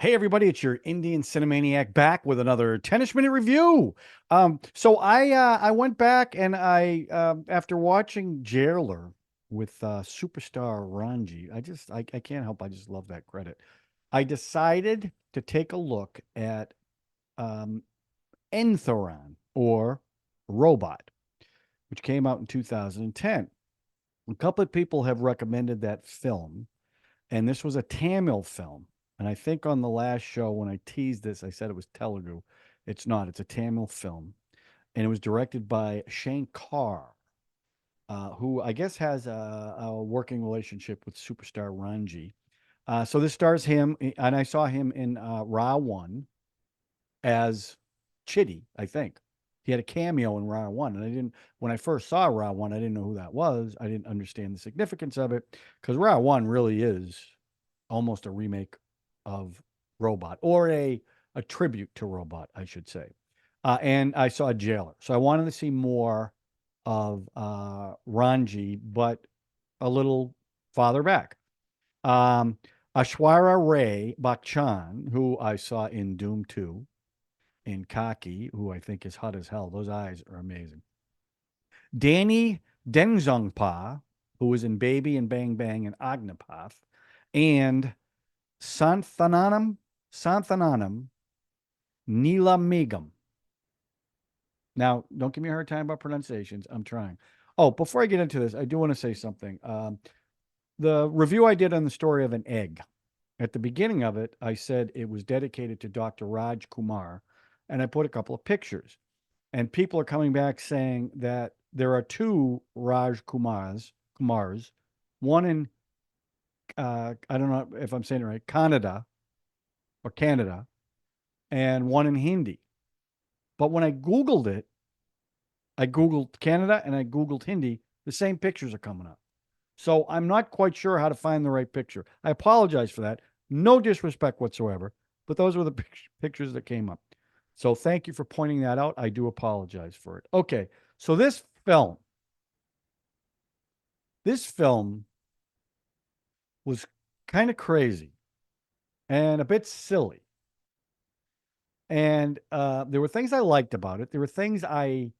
Hey everybody, it's your Indian Cine-MANIAC back with another 10ish-MInute review. I went back and I after watching Jailer with Superstar Ranji, I can't help, I just love that credit. I decided to take a look at um Enthiran, or Robot, which came out in 2010. A couple of people have recommended that film, and this was a Tamil film. And I think on the last show, when I teased this, I said it was Telugu. It's not, it's a Tamil film. And it was directed by Shankar, who I guess has a working relationship with Superstar Ranji. So this stars him, and I saw him in Ra 1 as Chitti, I think. He had a cameo in Ra 1, and when I first saw Ra 1, I didn't know who that was. I didn't understand the significance of it, because Ra 1 really is almost a remake of Robot, or a tribute to Robot, I should say. And I saw Jailer, so I wanted to see more of Ranji, but a little farther back. Um, Aishwarya Rai BachChan, who I saw in Doom 2, in Khakee, who I think is hot as hell. Those eyes are amazing. Danny Denzongpa, who was in Baby and Bang Bang and Agneepath, and Santhanam Neelamegam. Now, don't give me a hard time about pronunciations. I'm trying. Oh, before I get into this, I do want to say something. The review I did on the story of an egg, at the beginning of it, I said it was dedicated to Dr. Raj Kumar, and I put a couple of pictures. And people are coming back saying that there are two Kumars, one in I don't know if I'm saying it right, Canada, and one in Hindi. But when I Googled it, I Googled Canada and I Googled Hindi, the same pictures are coming up. So I'm not quite sure how to find the right picture. I apologize for that. No disrespect whatsoever, but those were the pictures that came up. So thank you for pointing that out. I do apologize for it. Okay, so this film was kind of crazy and a bit silly. And there were things I liked about it. There were things I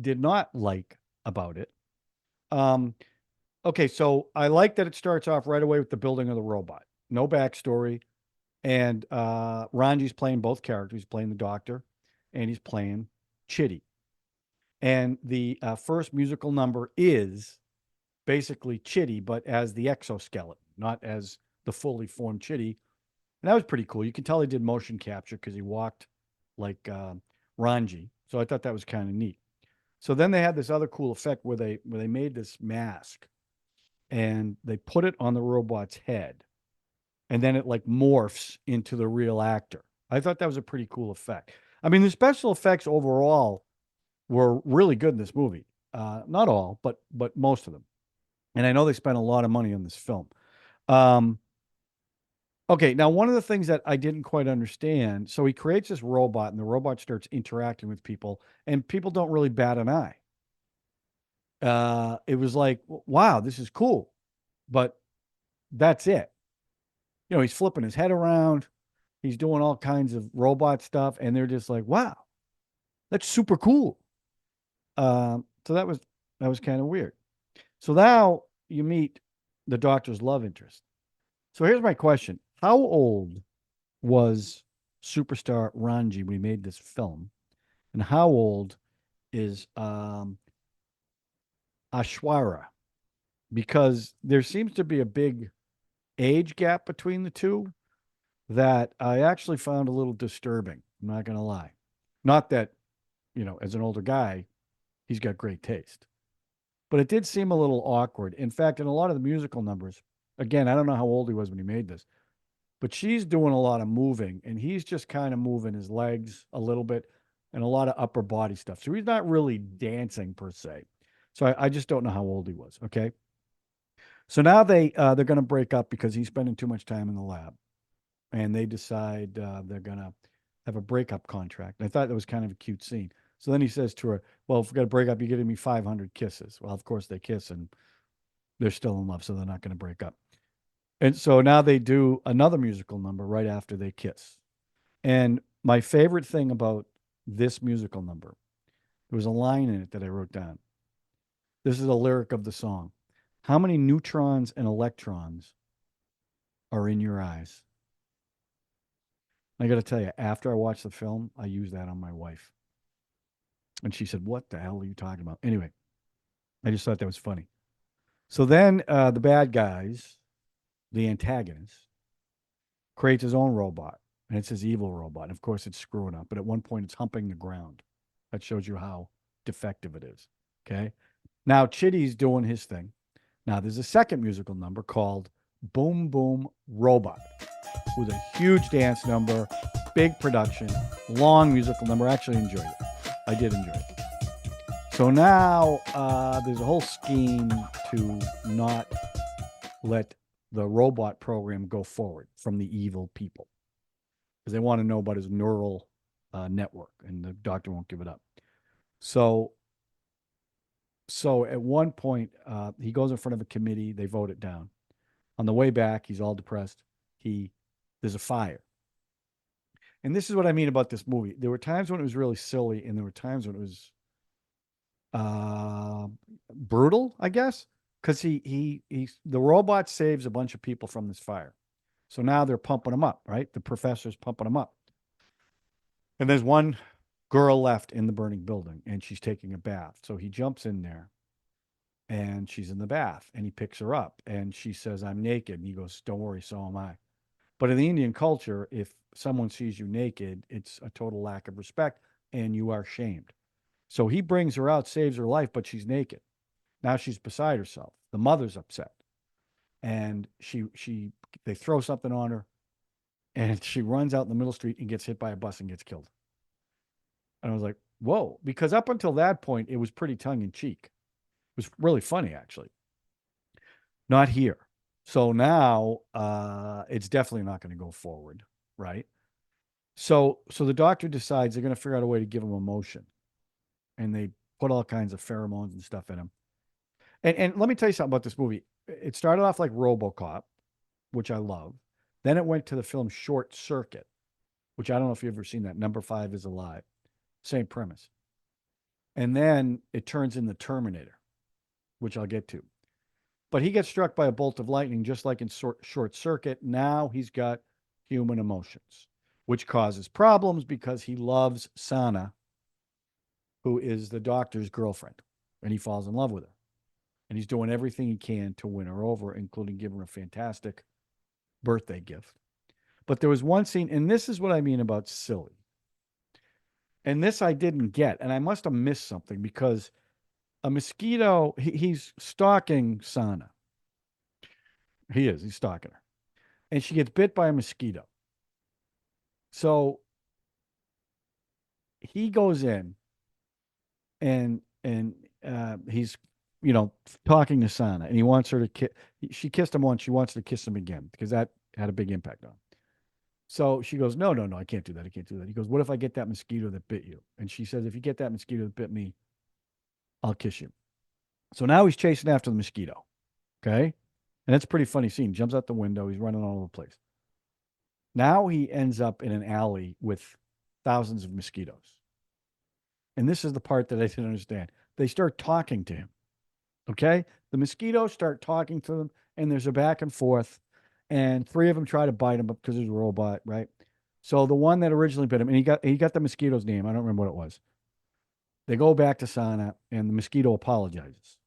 did not like about it. Um, okay, so I like that it starts off right away with the building of the robot. No backstory. And Ranji's playing both characters. He's playing the doctor and he's playing Chitti. And the first musical number is basically Chitti, but as the exoskeleton, not as the fully formed Chitti. And that was pretty cool. You can tell he did motion capture because he walked like Ranji. So I thought that was kind of neat. So then they had this other cool effect where they made this mask and they put it on the robot's head, and then it like morphs into the real actor. I thought that was a pretty cool effect. I mean, the special effects overall were really good in this movie. Not all, but most of them. And I know they spent a lot of money on this film. Um, okay, now one of the things that I didn't quite understand, so he creates this robot, and the robot starts interacting with people, and people don't really bat an eye. It was like, wow, this is cool, but that's it. You know, he's flipping his head around, he's doing all kinds of robot stuff, and they're just like, wow, that's super cool. So that was kind of weird. So now you meet the doctor's love interest. So here's my question: how old was Superstar Ranji when he made this film, and how old is Ashwara? Because there seems to be a big age gap between the two that I actually found a little disturbing. I'm not going to lie. Not that, as an older guy, he's got great taste, but it did seem a little awkward. In fact, in a lot of the musical numbers, again, I don't know how old he was when he made this, but she's doing a lot of moving and he's just kind of moving his legs a little bit and a lot of upper body stuff. So he's not really dancing per se. So I just don't know how old he was. Okay. So now they're going to break up because he's spending too much time in the lab, and they decide they're going to have a breakup contract. And I thought that was kind of a cute scene. So then he says to her, "Well, if we're going to break up, you're giving me 500 kisses." Well, of course they kiss, and they're still in love, so they're not going to break up. And so now they do another musical number right after they kiss. And my favorite thing about this musical number, there was a line in it that I wrote down. This is a lyric of the song. How many neutrons and electrons are in your eyes? I got to tell you, after I watched the film, I used that on my wife. And she said, "What the hell are you talking about?" Anyway, I just thought that was funny. So then the bad guys, the antagonist, creates his own robot. And it's his evil robot. And of course, it's screwing up. But at one point, it's humping the ground. That shows you how defective it is. Okay. Now, Chitty's doing his thing. Now, there's a second musical number called Boom Boom Robot with a huge dance number, big production, long musical number. I actually enjoyed it. I did enjoy it. So now there's a whole scheme to not let the robot program go forward from the evil people because they want to know about his neural network, and the doctor won't give it up. So at one point, he goes in front of a committee. They vote it down. On the way back, he's all depressed. There's a fire. And this is what I mean about this movie. There were times when it was really silly, and there were times when it was brutal, I guess, because the robot saves a bunch of people from this fire. So now they're pumping them up, right? The professor's pumping them up. And there's one girl left in the burning building, and she's taking a bath. So he jumps in there, and she's in the bath, and he picks her up, and she says, "I'm naked." And he goes, "Don't worry, so am I." But in the Indian culture, if someone sees you naked, it's a total lack of respect, and you are shamed. So he brings her out, saves her life, but she's naked. Now she's beside herself. The mother's upset, and they throw something on her, and she runs out in the middle street and gets hit by a bus and gets killed. And I was like, whoa, because up until that point, it was pretty tongue in cheek. It was really funny, actually. Not here. So now it's definitely not going to go forward, right? So the doctor decides they're going to figure out a way to give him emotion, and they put all kinds of pheromones and stuff in him. And let me tell you something about this movie. It started off like Robocop, which I love. Then it went to the film Short Circuit, which I don't know if you've ever seen that. Number 5 is Alive. Same premise. And then it turns into Terminator, which I'll get to. But he gets struck by a bolt of lightning, just like in Short Circuit. Now he's got human emotions, which causes problems because he loves Sana, who is the doctor's girlfriend, and he falls in love with her. And he's doing everything he can to win her over, including giving her a fantastic birthday gift. But there was one scene, and this is what I mean about silly. And this I didn't get, and I must have missed something because a mosquito, he's stalking Sana. He's stalking her. And she gets bit by a mosquito. So he goes in and he's talking to Sana, and he wants her to kiss. She kissed him once. She wants to kiss him again because that had a big impact on him. So she goes, no, I can't do that. I can't do that. He goes, what if I get that mosquito that bit you? And she says, if you get that mosquito that bit me, I'll kiss you. So now he's chasing after the mosquito. Okay. And it's a pretty funny scene. Jumps out the window. He's running all over the place. Now he ends up in an alley with thousands of mosquitoes. And this is the part that I didn't understand. They start talking to him. Okay. The mosquitoes start talking to them, and there's a back and forth. And 3 of them try to bite him because he's a robot, right? So the one that originally bit him, and he got the mosquito's name. I don't remember what it was. They go back to Sana, and the mosquito apologizes.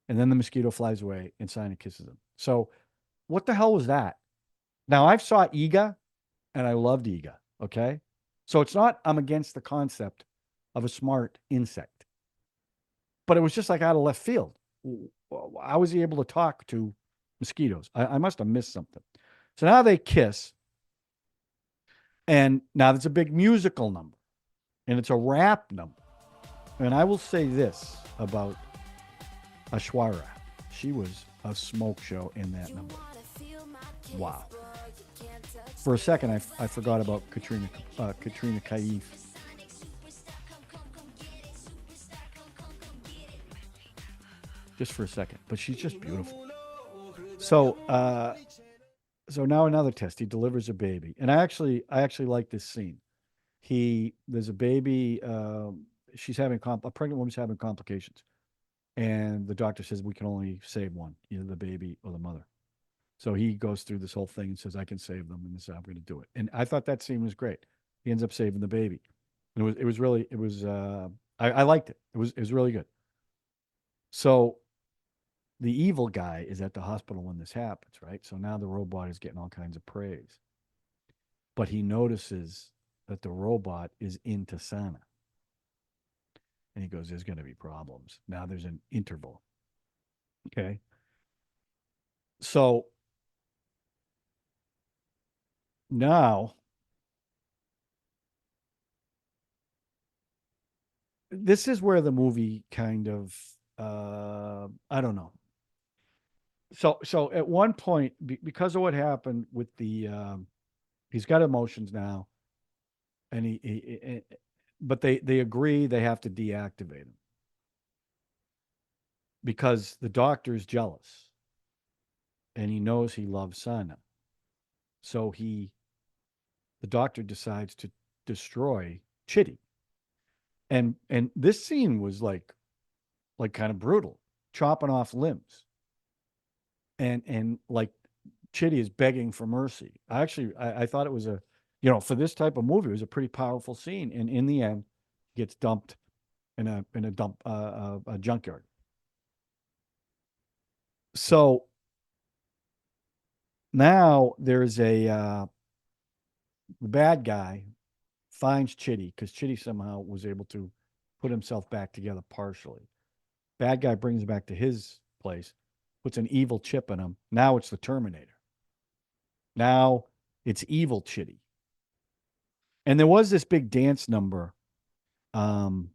And then the mosquito flies away, and Sana kisses him. So what the hell was that? Now, I've saw Iga, and I loved Iga, okay? So it's not I'm against the concept of a smart insect. But it was just like out of left field. How was he able to talk to mosquitoes? I must have missed something. So now they kiss. And now there's a big musical number. And it's a rap number. And I will say this about Aishwarya. She was a smoke show in that number. Wow. For a second, I forgot about Katrina Kaif. Just for a second. But she's just beautiful. So So now another test. He delivers a baby, and I actually like this scene. There's a baby. She's having a pregnant woman's having complications, and the doctor says we can only save one, either the baby or the mother. So he goes through this whole thing and says I can save them, and this is how I'm going to do it. And I thought that scene was great. He ends up saving the baby. And it was really it was I liked it. It was really good. So the evil guy is at the hospital when this happens, right? So now the robot is getting all kinds of praise. But he notices that the robot is into Sana. And he goes, there's going to be problems. Now there's an interval. Okay. So now this is where the movie kind of, I don't know. So at one point, because of what happened with he's got emotions now, and but they agree they have to deactivate him because the doctor's jealous and he knows he loves Sana. So the doctor decides to destroy Chitti. And this scene was like kind of brutal, chopping off limbs. And like Chitti is begging for mercy. I thought it was for this type of movie, it was a pretty powerful scene. And in the end, he gets dumped in a dump a junkyard. So now there's the bad guy finds Chitti because Chitti somehow was able to put himself back together partially. Bad guy brings him back to his place, puts an evil chip in him. Now it's the Terminator. Now it's evil Chitti. And there was this big dance number. Um,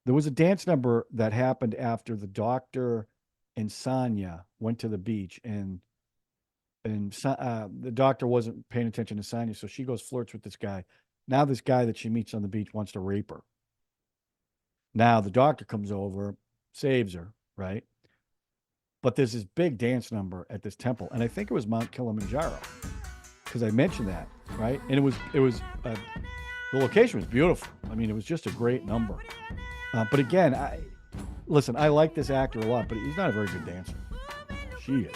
there was a dance number that happened after the doctor and Sanya went to the beach, and the doctor wasn't paying attention to Sanya, so she goes flirts with this guy. Now this guy that she meets on the beach wants to rape her. Now the doctor comes over, saves her, right? But there's this big dance number at this temple, and I think it was Mount Kilimanjaro because I mentioned that, right? And it was the location was beautiful. I mean, it was just a great number. But again, listen. I like this actor a lot, but he's not a very good dancer. She is.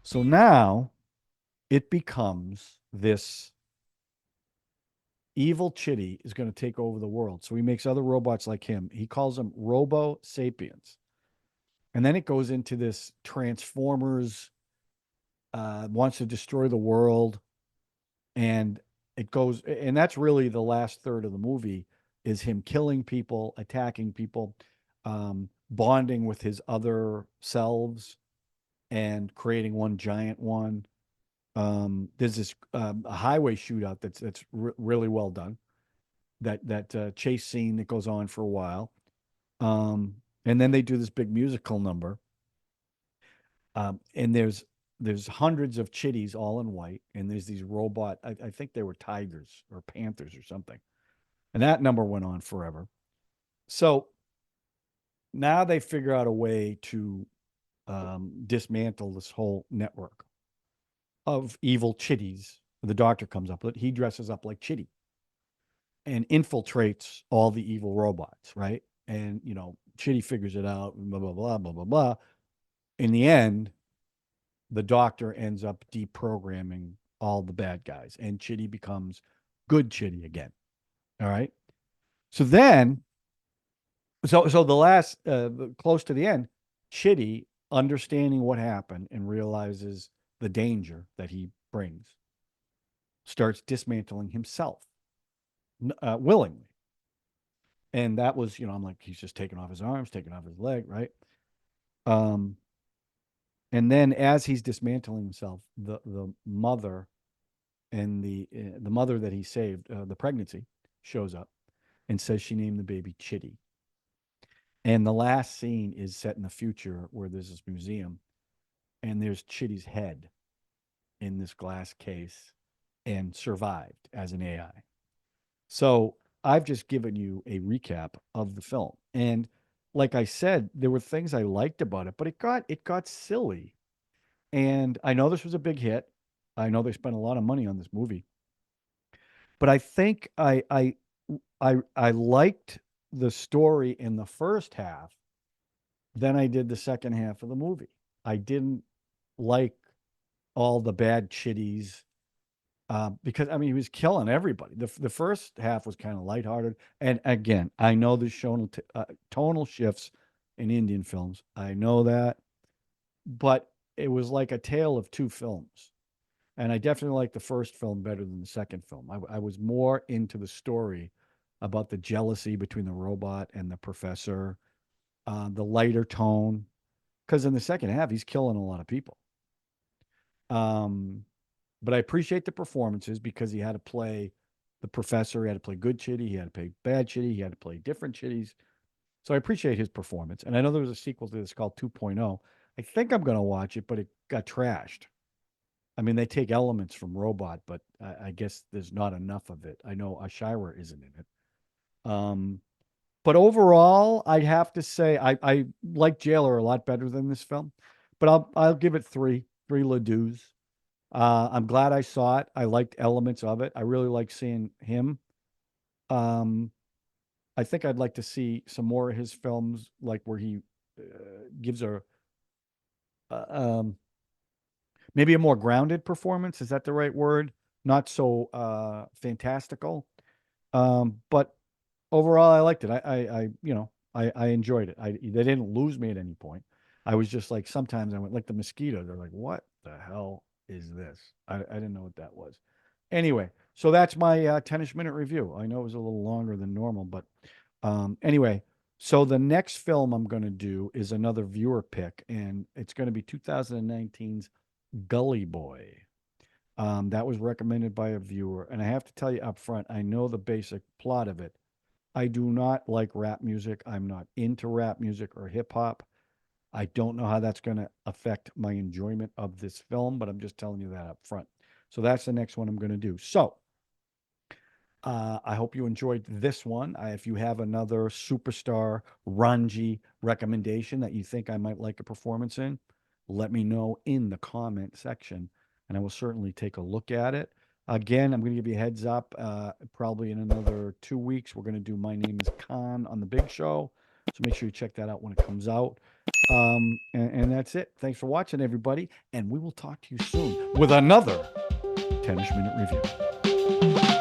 So now it becomes this evil Chitti is going to take over the world. So he makes other robots like him. He calls them Robo Sapiens. And then it goes into this Transformers, wants to destroy the world. And it goes, and that's really the last third of the movie is him killing people, attacking people, bonding with his other selves and creating one giant one. There's this a highway shootout that's really well done. That chase scene that goes on for a while, and then they do this big musical number. And there's hundreds of chitties all in white, and there's these robot. I think they were tigers or panthers or something, and that number went on forever. So now they figure out a way to dismantle this whole network of evil chitties. The doctor comes up with it. He dresses up like Chitti and infiltrates all the evil robots, right? And Chitti figures it out, blah blah blah blah blah blah. In the end, the doctor ends up deprogramming all the bad guys, and Chitti becomes good Chitti again. All right. So then, so the last, close to the end, Chitti, understanding what happened and realizes the danger that he brings, starts dismantling himself willingly. And that was, I'm like, he's just taking off his arms, taking off his leg, right? Um, and then as he's dismantling himself, the mother and the mother that he saved, the pregnancy, shows up and says she named the baby Chitti. And the last scene is set in the future where there's this museum, and there's Chitty's head in this glass case and survived as an AI. So I've just given you a recap of the film. And like I said, there were things I liked about it, but it got silly. And I know this was a big hit. I know they spent a lot of money on this movie, but I think I liked the story in the first half than I did the second half of the movie. I didn't like all the bad chitties because I mean he was killing everybody. The first half was kind of lighthearted, and again, I know there's shown tonal shifts in Indian films. I know that, but it was like a tale of two films. And I definitely like the first film better than the second film. I was more into the story about the jealousy between the robot and the professor, the lighter tone, because in the second half he's killing a lot of people. Um, but I appreciate the performances because he had to play the professor, he had to play good Chitty, he had to play bad Chitty, he had to play different Chitties. So I appreciate his performance. And I know there was a sequel to this called 2.0. I think I'm going to watch it, but it got trashed. I mean, they take elements from Robot, but I guess there's not enough of it. I know Aishwarya isn't in it. Um, but overall, I'd have to say I like Jailer a lot better than this film. But I'll give it three Ladoos. I'm glad I saw it. I liked elements of it. I really like seeing him. Um, I think I'd like to see some more of his films, like where he gives uh, um, maybe a more grounded performance. Is that the right word? Not so fantastical. But overall, I liked it. I enjoyed it. They didn't lose me at any point. I was just like, sometimes I went like the mosquito. They're like, what the hell is this? I didn't know what that was. Anyway, so that's my 10-ish minute review. I know it was a little longer than normal, but anyway, so the next film I'm going to do is another viewer pick, and it's going to be 2019's Gully Boy. That was recommended by a viewer, and I have to tell you up front, I know the basic plot of it. I do not like rap music. I'm not into rap music or hip hop. I don't know how that's going to affect my enjoyment of this film, but I'm just telling you that up front. So that's the next one I'm going to do. So I hope you enjoyed this one. If you have another Superstar Ranji recommendation that you think I might like a performance in, let me know in the comment section, and I will certainly take a look at it. Again, I'm going to give you a heads up. Probably in another 2 weeks, we're going to do My Name is Khan on the Big Show. So make sure you check that out when it comes out. And that's it. Thanks for watching, everybody. And we will talk to you soon with another 10-ish minute review.